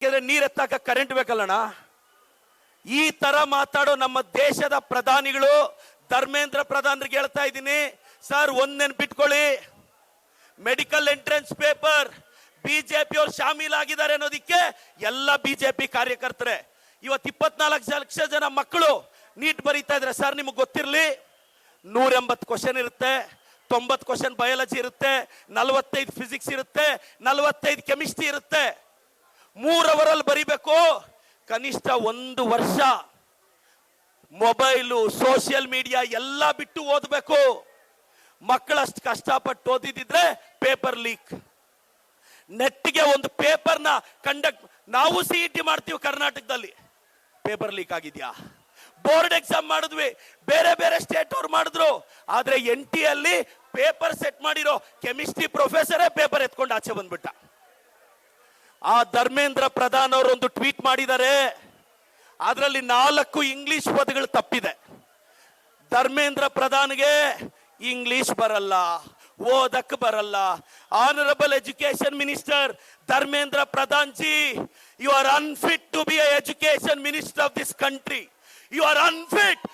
ನೀರ್ ಎತ್ತಾಕ ಕರೆಂಟ್ ಬೇಕಲ್ಲಣ್ಣ. ಈ ತರ ಮಾತಾಡೋ ನಮ್ಮ ದೇಶದ ಪ್ರಧಾನಿಗಳು, ಧರ್ಮೇಂದ್ರ ಪ್ರಧಾನರಿಗೆ ಹೇಳ್ತಾ ಇದ್ದೀನಿ, ಸರ್ ಒಂದ್ ನೆನ್ಪಿಟ್ಕೊಳ್ಳಿ, ಮೆಡಿಕಲ್ ಎಂಟ್ರೆನ್ಸ್ ಪೇಪರ್ ಬಿಜೆಪಿ ಅವ್ರು ಶಾಮೀಲಾಗಿದ್ದಾರೆ ಅನ್ನೋದಿಕ್ಕೆ ಎಲ್ಲ ಬಿಜೆಪಿ ಕಾರ್ಯಕರ್ತರೆ. ಇವತ್ತು 24 ಲಕ್ಷ ಜನ ಮಕ್ಕಳು ನೀಟ್ ಬರೀತಾ ಇದ್ರೆ ಸರ್, ನಿಮಗೆ ಗೊತ್ತಿರಲಿ 180 ಕ್ವಶನ್ ಇರುತ್ತೆ, 90 ಕ್ವಶನ್ ಬಯಾಲಜಿ ಇರುತ್ತೆ, 45 ಫಿಸಿಕ್ಸ್ ಇರುತ್ತೆ, 45 ಕೆಮಿಸ್ಟ್ರಿ ಇರುತ್ತೆ. 3 ಅವರಲ್ಲಿ ಬರಿಬೇಕು. ಕನಿಷ್ಠ 1 ವರ್ಷ ಮೊಬೈಲು, ಸೋಷಿಯಲ್ ಮೀಡಿಯಾ ಎಲ್ಲ ಬಿಟ್ಟು ಓದಬೇಕು. ಮಕ್ಕಳಷ್ಟು ಕಷ್ಟಪಟ್ಟು ಓದಿದ್ರೆ ಪೇಪರ್ ಲೀಕ್. ನೆಟ್ಗೆ ಒಂದು ಪೇಪರ್ನ ಕಂಡಕ್ಟ್, ನಾವು ಸಿಇಟಿ ಮಾಡ್ತೀವಿ ಕರ್ನಾಟಕದಲ್ಲಿ, ಪೇಪರ್ ಲೀಕ್ ಆಗಿದ್ಯಾ? ಬೋರ್ಡ್ ಎಕ್ಸಾಮ್ ಮಾಡಿದ್ವಿ, ಬೇರೆ ಬೇರೆ ಸ್ಟೇಟ್ ಅವ್ರು ಮಾಡಿದ್ರು, ಆದ್ರೆ NT ಅಲ್ಲಿ ಪೇಪರ್ ಸೆಟ್ ಮಾಡಿರೋ ಕೆಮಿಸ್ಟ್ರಿ ಪ್ರೊಫೆಸರೇ ಪೇಪರ್ ಎತ್ಕೊಂಡು ಆಚೆ ಬಂದ್ಬಿಟ್ಟ. ಆ ಧರ್ಮೇಂದ್ರ ಪ್ರಧಾನ್ ಅವರು ಒಂದು ಟ್ವೀಟ್ ಮಾಡಿದ್ದಾರೆ, ಅದರಲ್ಲಿ 4 ಇಂಗ್ಲಿಷ್ ಪದಗಳು ತಪ್ಪಿದೆ. ಧರ್ಮೇಂದ್ರ ಪ್ರಧಾನ್ಗೆ ಇಂಗ್ಲಿಷ್ ಬರಲ್ಲ, ಓದಕ್ ಬರಲ್ಲ. Honourable education minister Dharmendra Pradhan ji, you are unfit to be a education minister of this country. You are unfit.